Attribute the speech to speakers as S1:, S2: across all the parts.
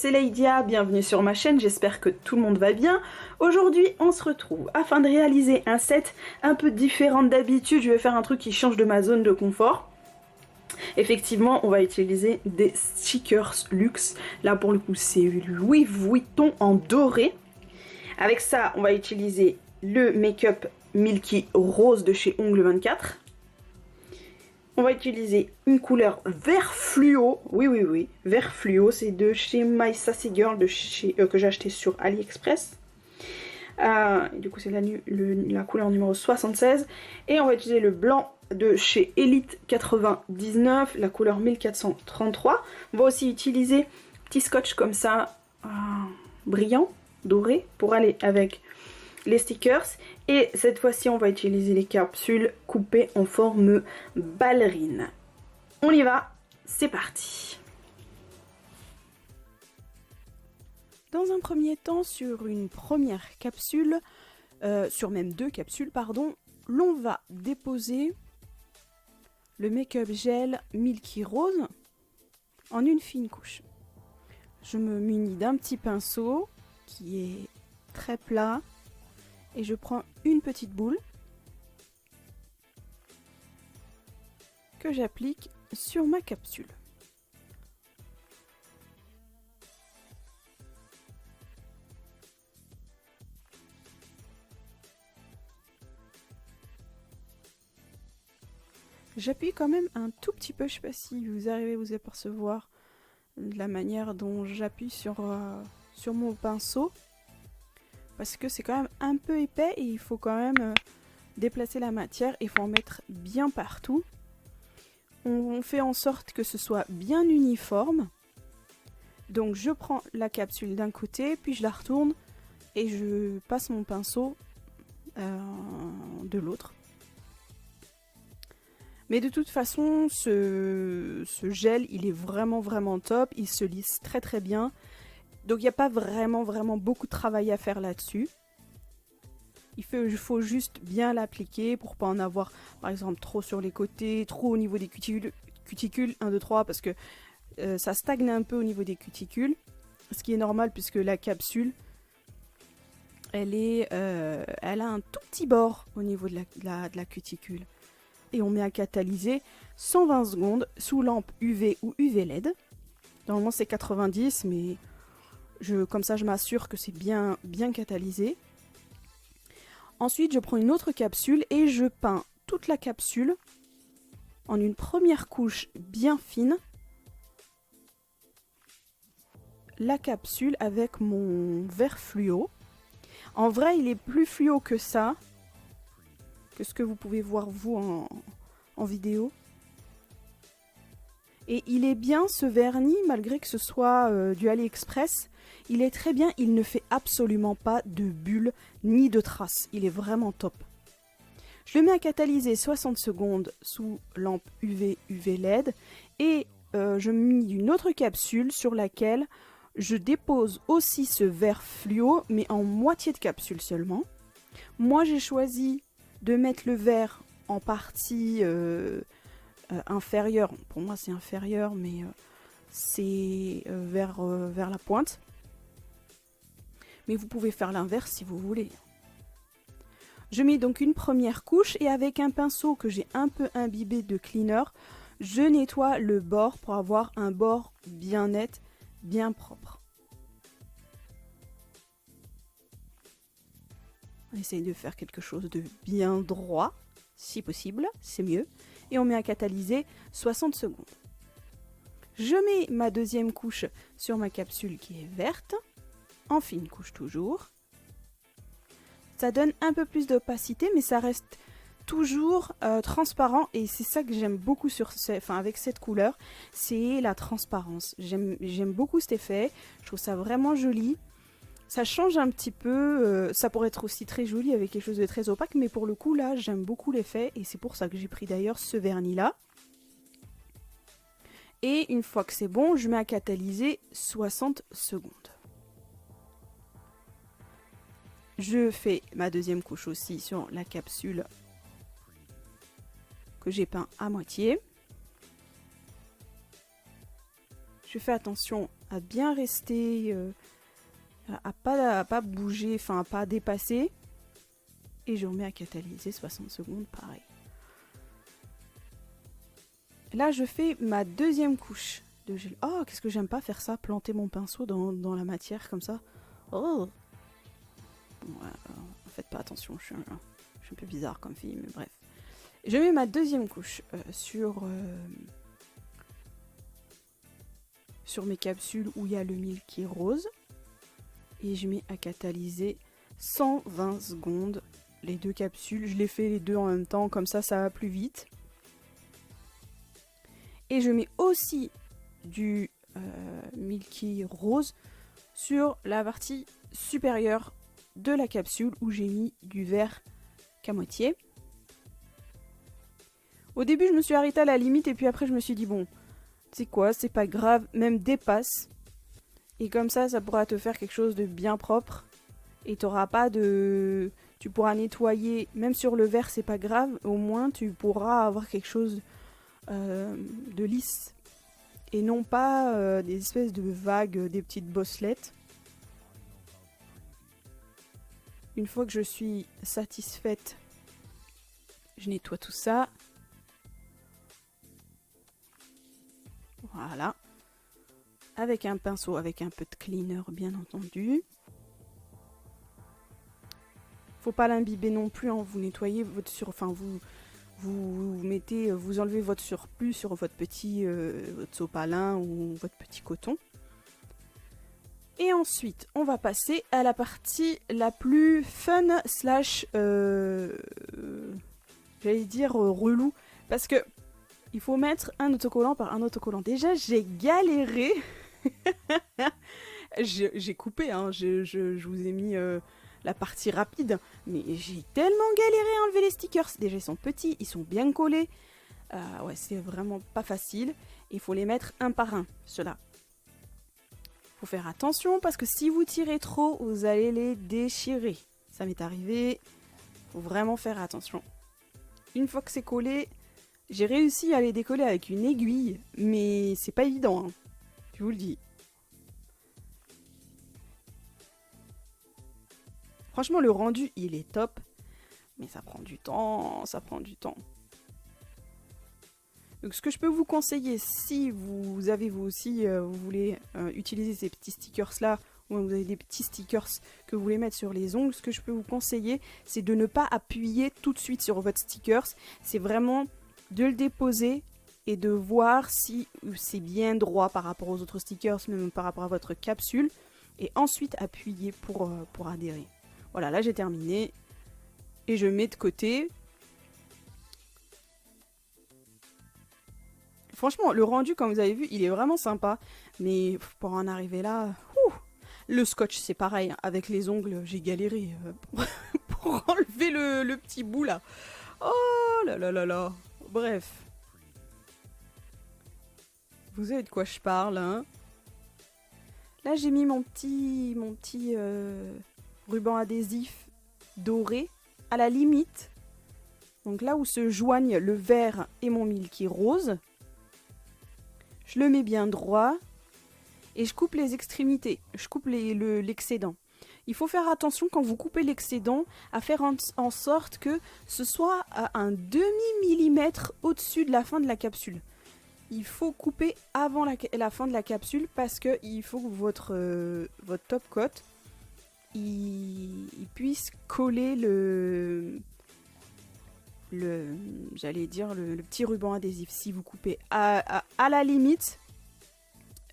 S1: c'est Leidia, bienvenue sur ma chaîne, j'espère que tout le monde va bien. Aujourd'hui on se retrouve afin de réaliser un set un peu différent d'habitude. Je vais faire un truc qui change de ma zone de confort. Effectivement on va utiliser des stickers luxe, là pour le coup c'est Louis Vuitton en doré. Avec ça on va utiliser le make-up Milky Rose de chez Ongle 24. On va utiliser une couleur vert fluo, oui, vert fluo, c'est de chez My Sassy Girl, que j'ai acheté sur AliExpress. Du coup c'est la couleur numéro 76. Et on va utiliser le blanc de chez Elite 99, la couleur 1433. On va aussi utiliser un petit scotch comme ça, brillant, doré, pour aller avec les stickers. Et cette fois-ci on va utiliser les capsules coupées en forme ballerine. On y va, c'est parti. Dans un premier temps, sur une première capsule, sur même deux capsules pardon, l'on va déposer le make-up gel Milky Rose en une fine couche. Je me munis d'un petit pinceau qui est très plat et je prends une petite boule que j'applique sur ma capsule. J'appuie quand même un tout petit peu, je ne sais pas si vous arrivez à vous apercevoir la manière dont j'appuie sur mon pinceau. Parce que c'est quand même un peu épais et il faut quand même déplacer la matière et il faut en mettre bien partout. On fait en sorte que ce soit bien uniforme. Donc je prends la capsule d'un côté, puis je la retourne et je passe mon pinceau de l'autre. Mais de toute façon, ce gel, il est vraiment top. Il se lisse très bien. Donc il n'y a pas vraiment beaucoup de travail à faire là-dessus. Il faut juste bien l'appliquer pour pas en avoir, par exemple, trop sur les côtés, trop au niveau des cuticules 1, 2, 3, parce que ça stagne un peu au niveau des cuticules. Ce qui est normal puisque la capsule, elle a un tout petit bord au niveau de la cuticule. Et on met à catalyser 120 secondes sous lampe UV ou UV LED. Normalement c'est 90, mais comme ça je m'assure que c'est bien catalysé. Ensuite je prends une autre capsule et je peins toute la capsule en une première couche bien fine. La capsule avec mon vert fluo. En vrai il est plus fluo que ça, que ce que vous pouvez voir vous en vidéo. Et il est bien ce vernis, malgré que ce soit du AliExpress, il est très bien, il ne fait absolument pas de bulles ni de traces, il est vraiment top. Je le mets à catalyser 60 secondes sous lampe UV LED et je me mets d'une autre capsule sur laquelle je dépose aussi ce vert fluo, mais en moitié de capsule seulement. Moi j'ai choisi de mettre le vert en partie inférieure. Pour moi c'est inférieur, mais c'est vers la pointe. Mais vous pouvez faire l'inverse si vous voulez. Je mets donc une première couche et avec un pinceau que j'ai un peu imbibé de cleaner, je nettoie le bord pour avoir un bord bien net, bien propre. On essaye de faire quelque chose de bien droit, si possible, c'est mieux. Et on met à catalyser 60 secondes. Je mets ma deuxième couche sur ma capsule qui est verte, en fine couche toujours. Ça donne un peu plus d'opacité, mais ça reste toujours transparent et c'est ça que j'aime beaucoup avec cette couleur, c'est la transparence. J'aime beaucoup cet effet, je trouve ça vraiment joli. Ça change un petit peu, ça pourrait être aussi très joli avec quelque chose de très opaque, mais pour le coup là j'aime beaucoup l'effet et c'est pour ça que j'ai pris d'ailleurs ce vernis là. Et une fois que c'est bon, je mets à catalyser 60 secondes. Je fais ma deuxième couche aussi sur la capsule que j'ai peint à moitié. Je fais attention à bien rester, à pas bouger, enfin à pas dépasser. Et je remets à catalyser 60 secondes, pareil. Là, je fais ma deuxième couche de gel. Oh, qu'est-ce que j'aime pas faire ça, planter mon pinceau dans la matière comme ça. Oh. Bon, faites pas attention, je suis un peu bizarre comme fille, mais bref. Je mets ma deuxième couche sur mes capsules où il y a le milky rose. Et je mets à catalyser 120 secondes les deux capsules. Je les fais les deux en même temps, comme ça va plus vite. Et je mets aussi du milky rose sur la partie supérieure de la capsule où j'ai mis du vert qu'à moitié. Au début, je me suis arrêtée à la limite et puis après, je me suis dit, bon, c'est quoi, c'est pas grave, même dépasse. Et comme ça pourra te faire quelque chose de bien propre. Et t'auras pas de... Tu pourras nettoyer, même sur le verre, c'est pas grave. Au moins, tu pourras avoir quelque chose de lisse. Et non pas des espèces de vagues, des petites bosselettes. Une fois que je suis satisfaite, je nettoie tout ça. Voilà. Avec un pinceau, avec un peu de cleaner, bien entendu. Faut pas l'imbiber non plus, hein. Vous nettoyez votre vous mettez, vous enlevez votre surplus sur votre petit votre sopalin ou votre petit coton. Et ensuite, on va passer à la partie la plus fun slash j'allais dire relou, parce que il faut mettre un autocollant par un autocollant. Déjà, j'ai galéré. J'ai coupé, hein. Je vous ai mis la partie rapide, mais j'ai tellement galéré à enlever les stickers. Déjà, ils sont petits, ils sont bien collés. Ouais, c'est vraiment pas facile. Il faut les mettre un par un, ceux-là. Faut faire attention parce que si vous tirez trop, vous allez les déchirer. Ça m'est arrivé. Faut vraiment faire attention. Une fois que c'est collé, j'ai réussi à les décoller avec une aiguille, mais c'est pas évident, hein. Je vous le dis. Franchement, le rendu, il est top. Mais ça prend du temps, ça prend du temps. Donc ce que je peux vous conseiller, si vous avez vous aussi, vous voulez utiliser ces petits stickers là, ou vous avez des petits stickers que vous voulez mettre sur les ongles, ce que je peux vous conseiller, c'est de ne pas appuyer tout de suite sur votre stickers. C'est vraiment de le déposer et de voir si c'est bien droit par rapport aux autres stickers, même par rapport à votre capsule. Et ensuite appuyer pour adhérer. Voilà, là j'ai terminé. Et je mets de côté. Franchement, le rendu, comme vous avez vu, il est vraiment sympa. Mais pour en arriver là... Le scotch, c'est pareil. Avec les ongles, j'ai galéré pour enlever le petit bout là. Oh là là là là. Bref. Vous savez de quoi je parle, hein? Là, j'ai mis mon petit ruban adhésif doré à la limite. Donc là où se joignent le vert et mon milky rose. Je le mets bien droit. Et je coupe les extrémités. Je coupe l'excédent. Il faut faire attention quand vous coupez l'excédent à faire en sorte que ce soit à un demi-millimètre au-dessus de la fin de la capsule. Il faut couper avant la fin de la capsule parce que il faut que votre top coat il puisse coller j'allais dire le petit ruban adhésif. Si vous coupez à la limite,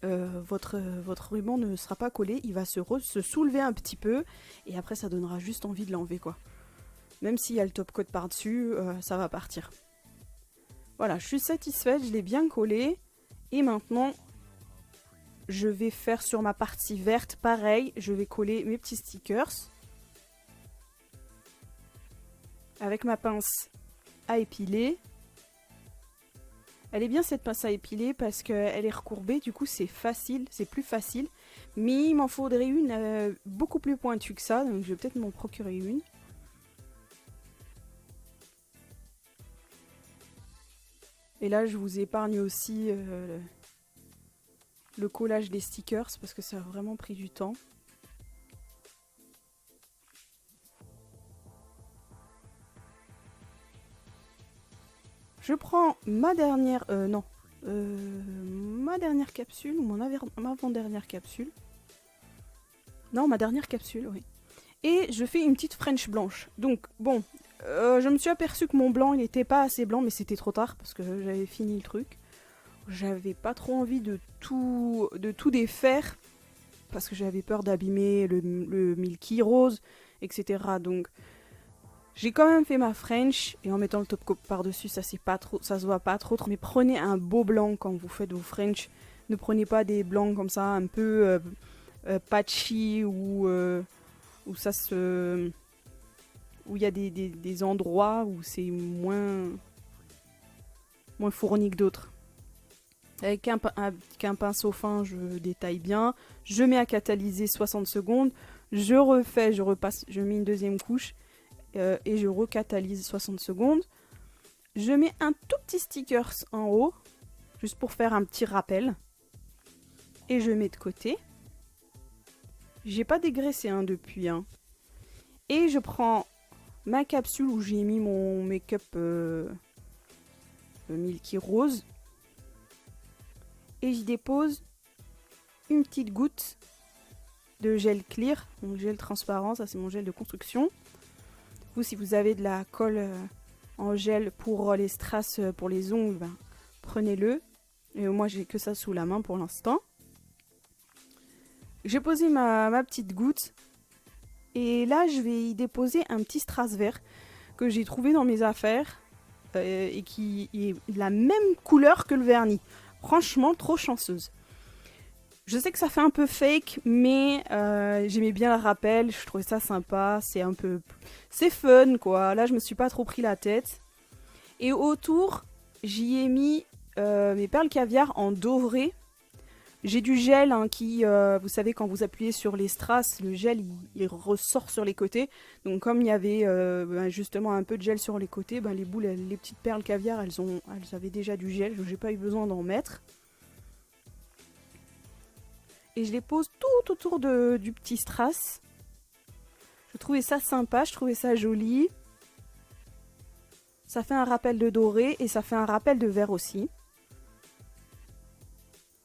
S1: votre ruban ne sera pas collé, il va se soulever un petit peu et après ça donnera juste envie de l'enlever quoi. Même s'il y a le top coat par dessus, ça va partir. Voilà, je suis satisfaite, je l'ai bien collé et maintenant je vais faire sur ma partie verte pareil, je vais coller mes petits stickers avec ma pince à épiler. Elle est bien cette pince à épiler parce qu'elle est recourbée, du coup c'est facile, c'est plus facile. Mais il m'en faudrait une beaucoup plus pointue que ça, donc je vais peut-être m'en procurer une. Et là je vous épargne aussi le collage des stickers parce que ça a vraiment pris du temps. Je prends ma dernière... ma dernière capsule, ou ma avant-dernière capsule. Non, ma dernière capsule, oui. Et je fais une petite French blanche. Donc, bon, je me suis aperçue que mon blanc, il n'était pas assez blanc, mais c'était trop tard parce que j'avais fini le truc. J'avais pas trop envie de tout défaire parce que j'avais peur d'abîmer le Milky Rose, etc. Donc, j'ai quand même fait ma French et en mettant le top coat par-dessus, ça se voit pas trop. Mais prenez un beau blanc quand vous faites vos French. Ne prenez pas des blancs comme ça, un peu patchy ou où il y a des endroits où c'est moins fourni que d'autres. Avec un pinceau fin, je détaille bien. Je mets à catalyser 60 secondes. Je repasse, je mets une deuxième couche et je recatalyse 60 secondes. Je mets un tout petit stickers en haut, juste pour faire un petit rappel. Et je mets de côté. J'ai pas dégraissé depuis. Et je prends ma capsule où j'ai mis mon make-up Milky Rose. Et j'y dépose une petite goutte de gel clear, donc gel transparent, ça c'est mon gel de construction. Vous, si vous avez de la colle en gel pour les strass, pour les ongles, ben, prenez-le. Et moi j'ai que ça sous la main pour l'instant. J'ai posé ma petite goutte. Et là je vais y déposer un petit strass vert que j'ai trouvé dans mes affaires. Et qui est la même couleur que le vernis. Franchement, trop chanceuse. Je sais que ça fait un peu fake, mais j'aimais bien le rappel, je trouvais ça sympa, c'est fun quoi. Là, je me suis pas trop pris la tête. Et autour, j'y ai mis mes perles caviar en doré. J'ai du gel qui, vous savez, quand vous appuyez sur les strass, le gel il ressort sur les côtés. Donc comme il y avait justement un peu de gel sur les côtés, les boules, les petites perles caviar, elles avaient déjà du gel, donc j'ai pas eu besoin d'en mettre. Et je les pose tout autour du petit strass. Je trouvais ça sympa, je trouvais ça joli. Ça fait un rappel de doré et ça fait un rappel de vert aussi.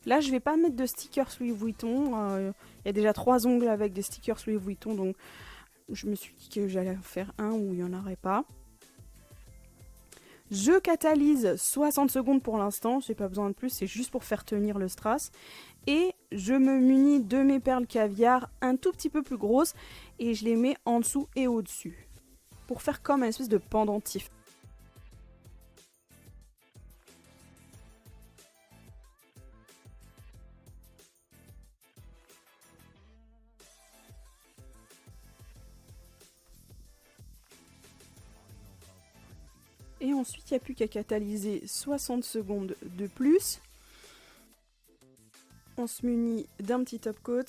S1: Là, je vais pas mettre de stickers Louis Vuitton. Il y a déjà 3 ongles avec des stickers Louis Vuitton, donc je me suis dit que j'allais faire un où il n'y en aurait pas. Je catalyse 60 secondes pour l'instant, j'ai pas besoin de plus, c'est juste pour faire tenir le strass. Et je me munis de mes perles caviar un tout petit peu plus grosses et je les mets en dessous et au-dessus. Pour faire comme un espèce de pendentif. Et ensuite, il n'y a plus qu'à catalyser 60 secondes de plus. On se munit d'un petit top coat.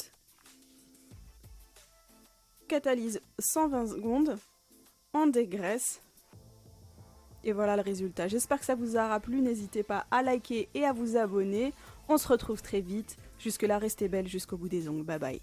S1: Catalyse 120 secondes. On dégraisse. Et voilà le résultat. J'espère que ça vous aura plu. N'hésitez pas à liker et à vous abonner. On se retrouve très vite. Jusque là, restez belle jusqu'au bout des ongles. Bye bye.